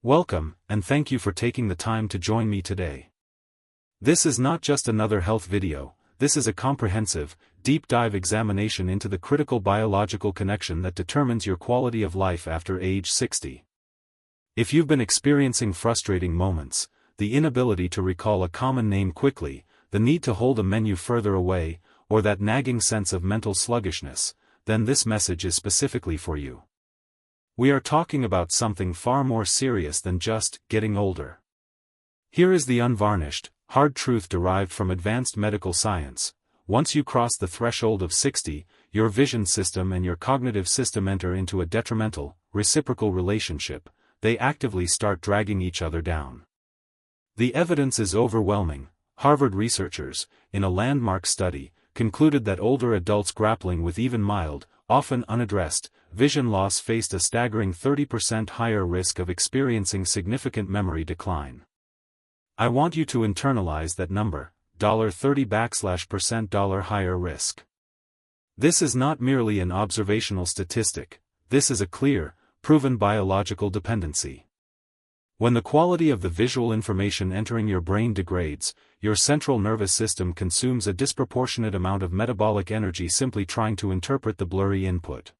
Welcome, and thank you for taking the time to join me today. This is not just another health video, this is a comprehensive, deep dive examination into the critical biological connection that determines your quality of life after age 60. If you've been experiencing frustrating moments, the inability to recall a common name quickly, the need to hold a menu further away, or that nagging sense of mental sluggishness, then this message is specifically for you. We are talking about something far more serious than just getting older. Here is the unvarnished, hard truth derived from advanced medical science. Once you cross the threshold of 60, your vision system and your cognitive system enter into a detrimental, reciprocal relationship. They actively start dragging each other down. The evidence is overwhelming. Harvard researchers, in a landmark study, concluded that older adults grappling with even mild, often unaddressed, vision loss faced a staggering 30% higher risk of experiencing significant memory decline. I want you to internalize that number, $30% higher risk. This is not merely an observational statistic, this is a clear, proven biological dependency. When the quality of the visual information entering your brain degrades, your central nervous system consumes a disproportionate amount of metabolic energy simply trying to interpret the blurry input.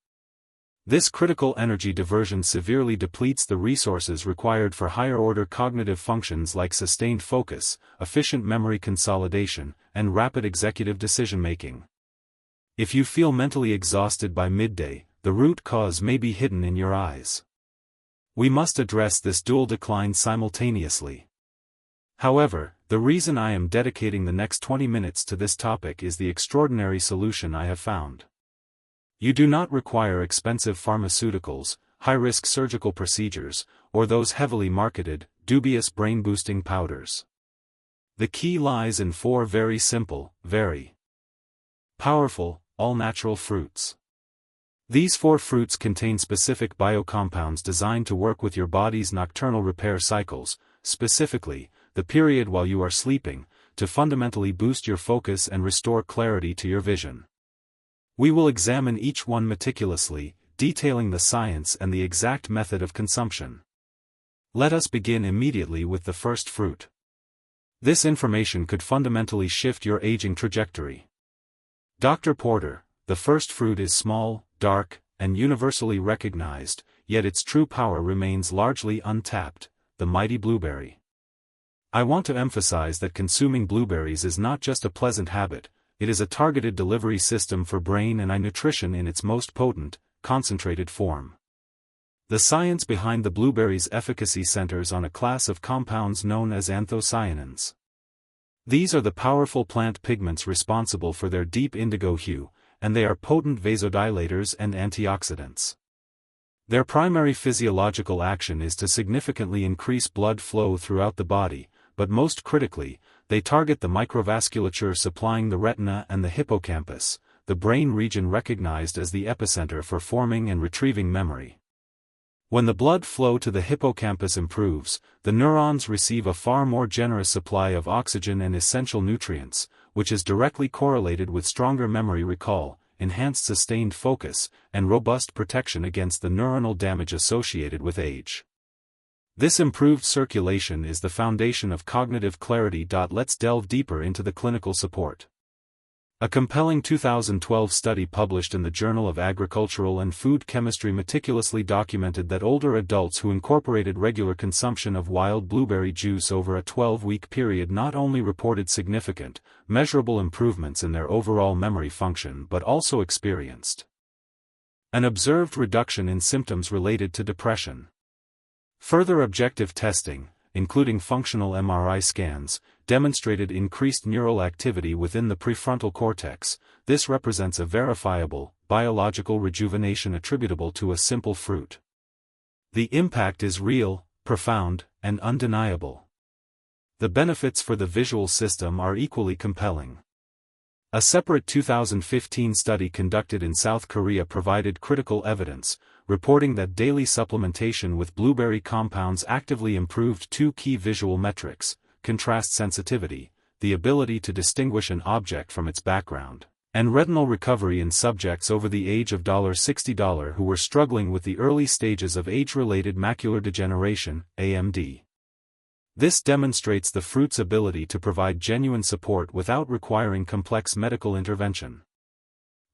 This critical energy diversion severely depletes the resources required for higher-order cognitive functions like sustained focus, efficient memory consolidation, and rapid executive decision-making. If you feel mentally exhausted by midday, the root cause may be hidden in your eyes. We must address this dual decline simultaneously. However, the reason I am dedicating the next 20 minutes to this topic is the extraordinary solution I have found. You do not require expensive pharmaceuticals, high-risk surgical procedures, or those heavily marketed, dubious brain-boosting powders. The key lies in 4 very simple, very powerful, all-natural fruits. These 4 fruits contain specific biocompounds designed to work with your body's nocturnal repair cycles, specifically, the period while you are sleeping, to fundamentally boost your focus and restore clarity to your vision. We will examine each one meticulously, detailing the science and the exact method of consumption. Let us begin immediately with the first fruit. This information could fundamentally shift your aging trajectory. Dr. Porter, the first fruit is small, dark, and universally recognized, yet its true power remains largely untapped, the mighty blueberry. I want to emphasize that consuming blueberries is not just a pleasant habit, it is a targeted delivery system for brain and eye nutrition in its most potent, concentrated form. The science behind the blueberry's efficacy centers on a class of compounds known as anthocyanins. These are the powerful plant pigments responsible for their deep indigo hue, and they are potent vasodilators and antioxidants. Their primary physiological action is to significantly increase blood flow throughout the body, but most critically, they target the microvasculature supplying the retina and the hippocampus, the brain region recognized as the epicenter for forming and retrieving memory. When the blood flow to the hippocampus improves, the neurons receive a far more generous supply of oxygen and essential nutrients, which is directly correlated with stronger memory recall, enhanced sustained focus, and robust protection against the neuronal damage associated with age. This improved circulation is the foundation of cognitive clarity. Let's delve deeper into the clinical support. A compelling 2012 study published in the Journal of Agricultural and Food Chemistry meticulously documented that older adults who incorporated regular consumption of wild blueberry juice over a 12-week period not only reported significant, measurable improvements in their overall memory function but also experienced an observed reduction in symptoms related to depression. Further objective testing, including functional MRI scans, demonstrated increased neural activity within the prefrontal cortex. This represents a verifiable, biological rejuvenation attributable to a simple fruit. The impact is real, profound, and undeniable. The benefits for the visual system are equally compelling. A separate 2015 study conducted in South Korea provided critical evidence, reporting that daily supplementation with blueberry compounds actively improved 2 key visual metrics: contrast sensitivity, the ability to distinguish an object from its background, and retinal recovery in subjects over the age of $60 who were struggling with the early stages of age-related macular degeneration, AMD. This demonstrates the fruit's ability to provide genuine support without requiring complex medical intervention.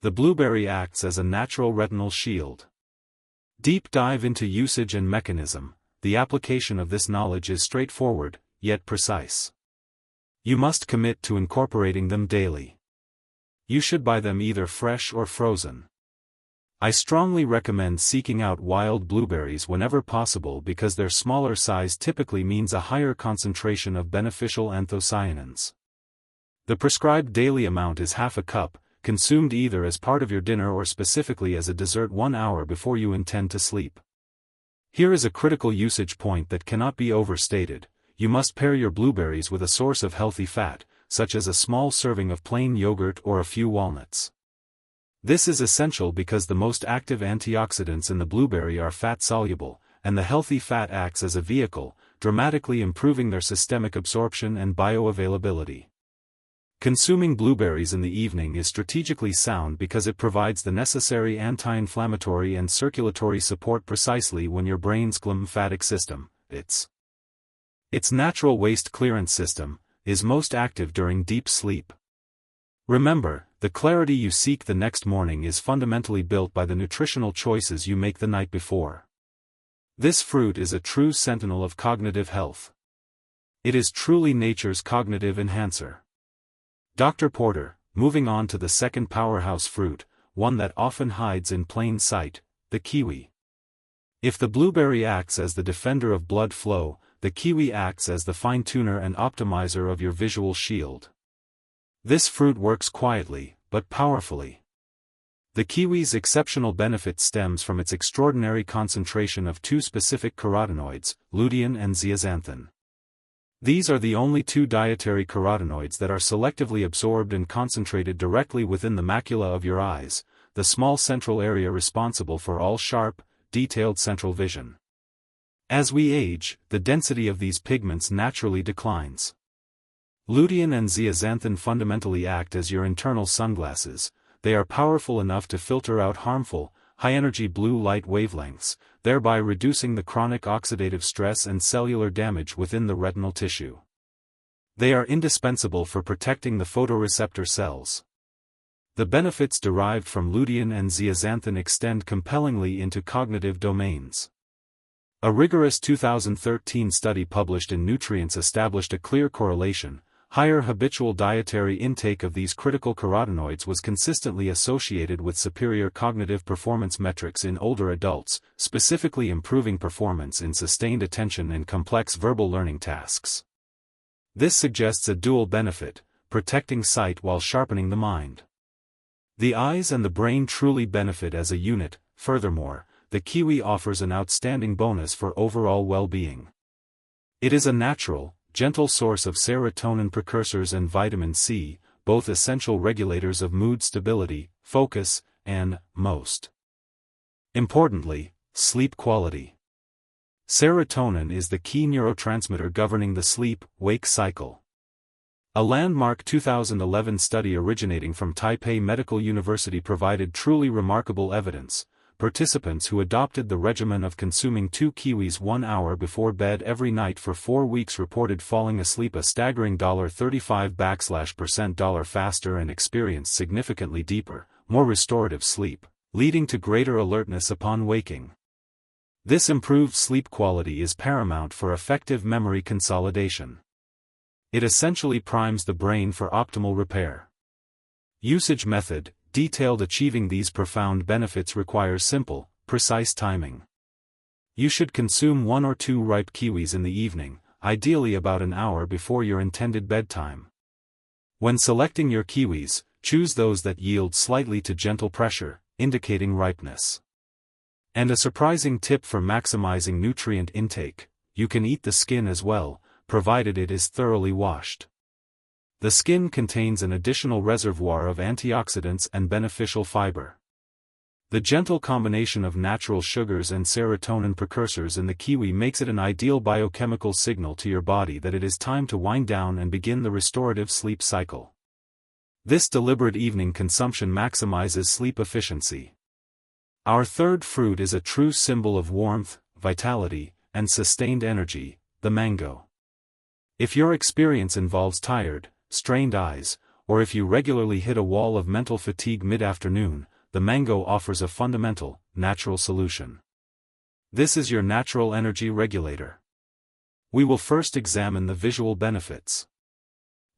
The blueberry acts as a natural retinal shield. Deep dive into usage and mechanism. The application of this knowledge is straightforward, yet precise. You must commit to incorporating them daily. You should buy them either fresh or frozen. I strongly recommend seeking out wild blueberries whenever possible because their smaller size typically means a higher concentration of beneficial anthocyanins. The prescribed daily amount is half a cup, consumed either as part of your dinner or specifically as a dessert 1 hour before you intend to sleep. Here is a critical usage point that cannot be overstated. You must pair your blueberries with a source of healthy fat, such as a small serving of plain yogurt or a few walnuts. This is essential because the most active antioxidants in the blueberry are fat-soluble, and the healthy fat acts as a vehicle, dramatically improving their systemic absorption and bioavailability. Consuming blueberries in the evening is strategically sound because it provides the necessary anti-inflammatory and circulatory support precisely when your brain's glymphatic system, its natural waste clearance system, is most active during deep sleep. Remember, the clarity you seek the next morning is fundamentally built by the nutritional choices you make the night before. This fruit is a true sentinel of cognitive health. It is truly nature's cognitive enhancer. Dr. Porter, moving on to the second powerhouse fruit, one that often hides in plain sight, the kiwi. If the blueberry acts as the defender of blood flow, the kiwi acts as the fine-tuner and optimizer of your visual shield. This fruit works quietly, but powerfully. The kiwi's exceptional benefit stems from its extraordinary concentration of two specific carotenoids, lutein and zeaxanthin. These are the only two dietary carotenoids that are selectively absorbed and concentrated directly within the macula of your eyes, the small central area responsible for all sharp, detailed central vision. As we age, the density of these pigments naturally declines. Lutein and zeaxanthin fundamentally act as your internal sunglasses. They are powerful enough to filter out harmful, high-energy blue light wavelengths, thereby reducing the chronic oxidative stress and cellular damage within the retinal tissue. They are indispensable for protecting the photoreceptor cells. The benefits derived from lutein and zeaxanthin extend compellingly into cognitive domains. A rigorous 2013 study published in Nutrients established a clear correlation. Higher habitual dietary intake of these critical carotenoids was consistently associated with superior cognitive performance metrics in older adults, specifically improving performance in sustained attention and complex verbal learning tasks. This suggests a dual benefit, protecting sight while sharpening the mind. The eyes and the brain truly benefit as a unit. Furthermore, the kiwi offers an outstanding bonus for overall well-being. It is a natural, gentle source of serotonin precursors and vitamin C, both essential regulators of mood stability, focus, and, most importantly, sleep quality. Serotonin is the key neurotransmitter governing the sleep-wake cycle. A landmark 2011 study originating from Taipei Medical University provided truly remarkable evidence. Participants who adopted the regimen of consuming 2 kiwis 1 hour before bed every night for 4 weeks reported falling asleep a staggering $35% faster and experienced significantly deeper, more restorative sleep, leading to greater alertness upon waking. This improved sleep quality is paramount for effective memory consolidation. It essentially primes the brain for optimal repair. Usage method. Detailed. Achieving these profound benefits requires simple, precise timing. You should consume 1 or 2 ripe kiwis in the evening, ideally about an hour before your intended bedtime. When selecting your kiwis, choose those that yield slightly to gentle pressure, indicating ripeness. And a surprising tip for maximizing nutrient intake: you can eat the skin as well, provided it is thoroughly washed. The skin contains an additional reservoir of antioxidants and beneficial fiber. The gentle combination of natural sugars and serotonin precursors in the kiwi makes it an ideal biochemical signal to your body that it is time to wind down and begin the restorative sleep cycle. This deliberate evening consumption maximizes sleep efficiency. Our third fruit is a true symbol of warmth, vitality, and sustained energy, the mango. If your experience involves tired, strained eyes, or if you regularly hit a wall of mental fatigue mid-afternoon, the mango offers a fundamental, natural solution. This is your natural energy regulator. We will first examine the visual benefits.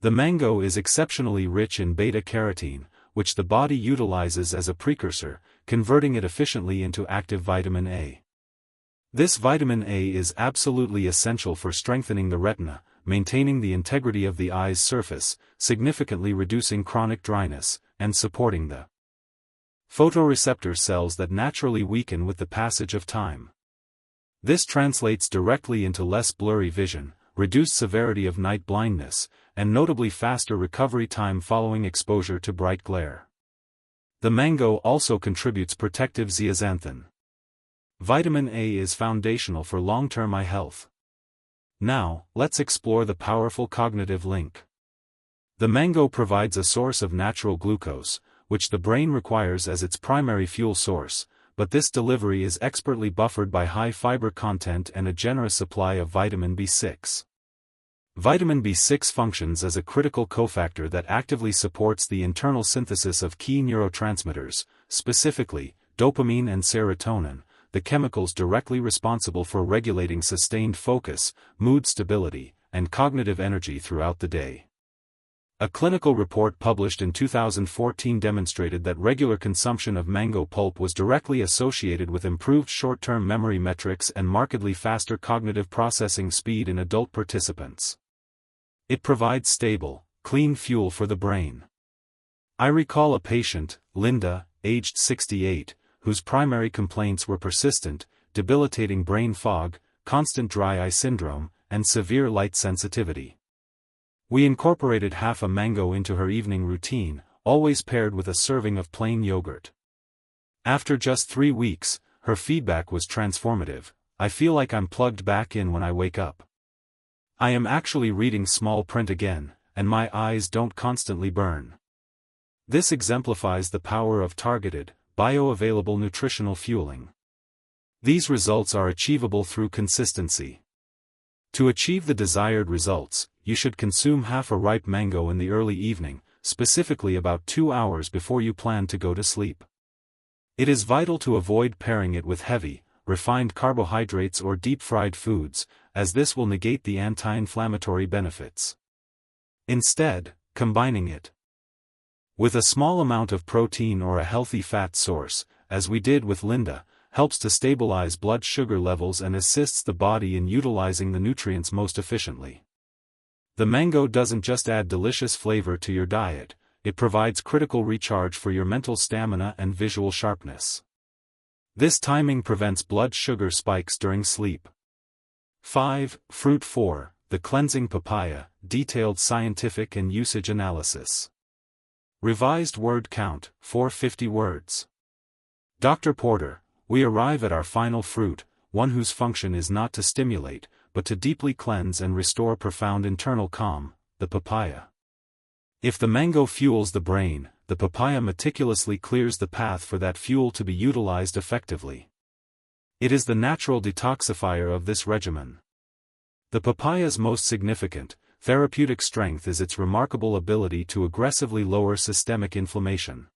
The mango is exceptionally rich in beta-carotene, which the body utilizes as a precursor, converting it efficiently into active vitamin A. This vitamin A is absolutely essential for strengthening the retina, maintaining the integrity of the eye's surface, significantly reducing chronic dryness, and supporting the photoreceptor cells that naturally weaken with the passage of time. This translates directly into less blurry vision, reduced severity of night blindness, and notably faster recovery time following exposure to bright glare. The mango also contributes protective zeaxanthin. Vitamin A is foundational for long-term eye health. Now, let's explore the powerful cognitive link. The mango provides a source of natural glucose, which the brain requires as its primary fuel source, but this delivery is expertly buffered by high fiber content and a generous supply of vitamin B6. Vitamin B6 functions as a critical cofactor that actively supports the internal synthesis of key neurotransmitters, specifically, dopamine and serotonin, the chemicals directly responsible for regulating sustained focus, mood stability, and cognitive energy throughout the day. A clinical report published in 2014 demonstrated that regular consumption of mango pulp was directly associated with improved short-term memory metrics and markedly faster cognitive processing speed in adult participants. It provides stable, clean fuel for the brain. I recall a patient, Linda, aged 68, whose primary complaints were persistent, debilitating brain fog, constant dry eye syndrome, and severe light sensitivity. We incorporated half a mango into her evening routine, always paired with a serving of plain yogurt. After just 3 weeks, her feedback was transformative. I feel like I'm plugged back in when I wake up. I am actually reading small print again, and my eyes don't constantly burn. This exemplifies the power of targeted, bioavailable nutritional fueling. These results are achievable through consistency. To achieve the desired results, you should consume half a ripe mango in the early evening, specifically about 2 hours before you plan to go to sleep. It is vital to avoid pairing it with heavy, refined carbohydrates or deep-fried foods, as this will negate the anti-inflammatory benefits. Instead, combining it with a small amount of protein or a healthy fat source, as we did with Linda, helps to stabilize blood sugar levels and assists the body in utilizing the nutrients most efficiently. The mango doesn't just add delicious flavor to your diet, it provides critical recharge for your mental stamina and visual sharpness. This timing prevents blood sugar spikes during sleep. 5. Fruit 4, the cleansing papaya, detailed scientific and usage analysis. Revised word count, 450 words. Dr. Porter, we arrive at our final fruit, one whose function is not to stimulate, but to deeply cleanse and restore profound internal calm, the papaya. If the mango fuels the brain, the papaya meticulously clears the path for that fuel to be utilized effectively. It is the natural detoxifier of this regimen. The papaya's most significant, therapeutic strength is its remarkable ability to aggressively lower systemic inflammation.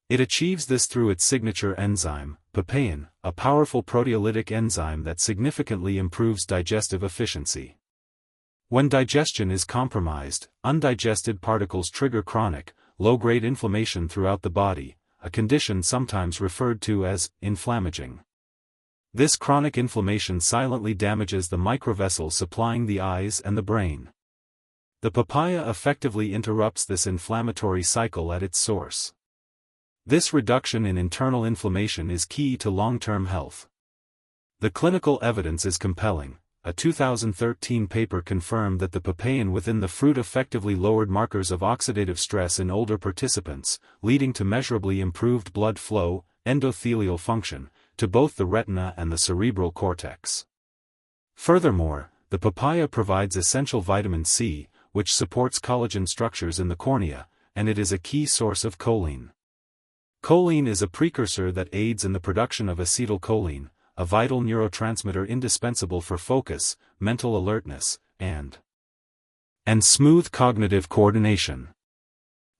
It achieves this through its signature enzyme, papain, a powerful proteolytic enzyme that significantly improves digestive efficiency. When digestion is compromised, undigested particles trigger chronic, low-grade inflammation throughout the body, a condition sometimes referred to as inflammaging. This chronic inflammation silently damages the microvessels supplying the eyes and the brain. The papaya effectively interrupts this inflammatory cycle at its source. This reduction in internal inflammation is key to long-term health. The clinical evidence is compelling. A 2013 paper confirmed that the papain within the fruit effectively lowered markers of oxidative stress in older participants, leading to measurably improved blood flow, endothelial function, to both the retina and the cerebral cortex. Furthermore, the papaya provides essential vitamin C, which supports collagen structures in the cornea, and it is a key source of choline. Choline is a precursor that aids in the production of acetylcholine, a vital neurotransmitter indispensable for focus, mental alertness, and smooth cognitive coordination.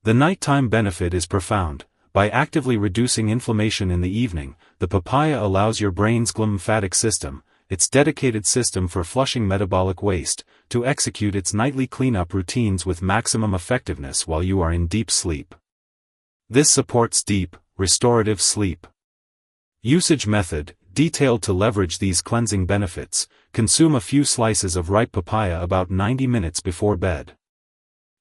The nighttime benefit is profound. By actively reducing inflammation in the evening, the papaya allows your brain's glymphatic system, its dedicated system for flushing metabolic waste, to execute its nightly cleanup routines with maximum effectiveness while you are in deep sleep. This supports deep, restorative sleep. Usage method, detailed to leverage these cleansing benefits: consume a few slices of ripe papaya about 90 minutes before bed.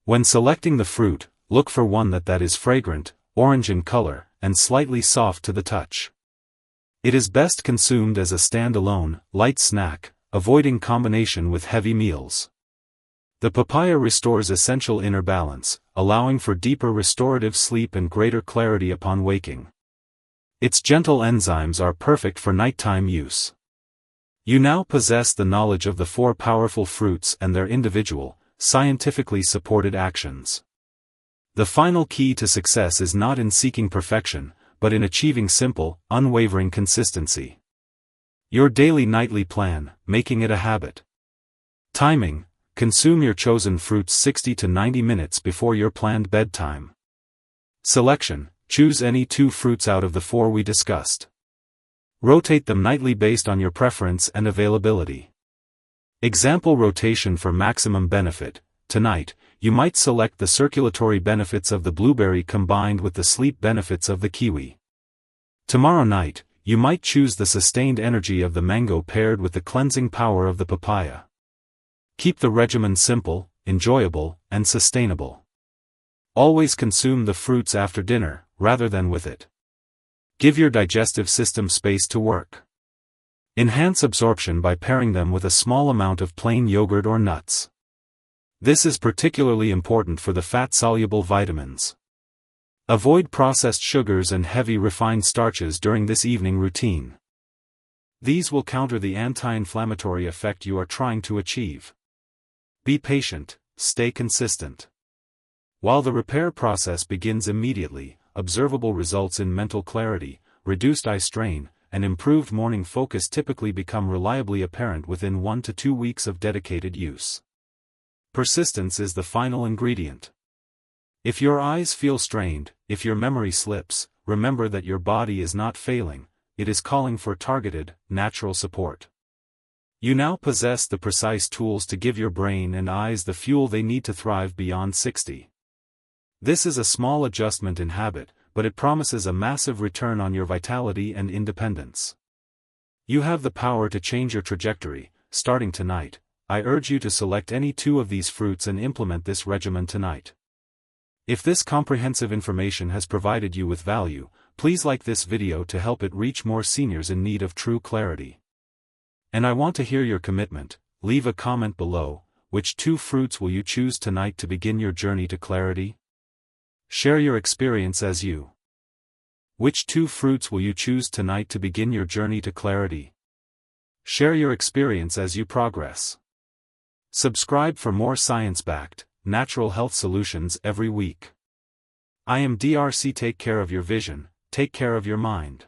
When selecting the fruit, look for one that is fragrant, orange in color, and slightly soft to the touch. It is best consumed as a stand-alone, light snack, avoiding combination with heavy meals. The papaya restores essential inner balance, allowing for deeper restorative sleep and greater clarity upon waking. Its gentle enzymes are perfect for nighttime use. You now possess the knowledge of the 4 powerful fruits and their individual, scientifically supported actions. The final key to success is not in seeking perfection, but in achieving simple, unwavering consistency. Your daily nightly plan, making it a habit. Timing: consume your chosen fruits 60 to 90 minutes before your planned bedtime. Selection: choose any 2 fruits out of the 4 we discussed. Rotate them nightly based on your preference and availability. Example rotation for maximum benefit: tonight, you might select the circulatory benefits of the blueberry combined with the sleep benefits of the kiwi. Tomorrow night, you might choose the sustained energy of the mango paired with the cleansing power of the papaya. Keep the regimen simple, enjoyable, and sustainable. Always consume the fruits after dinner, rather than with it. Give your digestive system space to work. Enhance absorption by pairing them with a small amount of plain yogurt or nuts. This is particularly important for the fat-soluble vitamins. Avoid processed sugars and heavy refined starches during this evening routine. These will counter the anti-inflammatory effect you are trying to achieve. Be patient, stay consistent. While the repair process begins immediately, observable results in mental clarity, reduced eye strain, and improved morning focus typically become reliably apparent within 1 to 2 weeks of dedicated use. Persistence is the final ingredient. If your eyes feel strained, if your memory slips, remember that your body is not failing, it is calling for targeted, natural support. You now possess the precise tools to give your brain and eyes the fuel they need to thrive beyond 60. This is a small adjustment in habit, but it promises a massive return on your vitality and independence. You have the power to change your trajectory. Starting tonight, I urge you to select any 2 of these fruits and implement this regimen tonight. If this comprehensive information has provided you with value, please like this video to help it reach more seniors in need of true clarity. And I want to hear your commitment. Leave a comment below. Which 2 fruits will you choose tonight to begin your journey to clarity? Share your experience as you. Which 2 fruits will you choose tonight to begin your journey to clarity? Share your experience as you progress. Subscribe for more science-backed, natural health solutions every week. I am DRC. Take care of your vision, take care of your mind.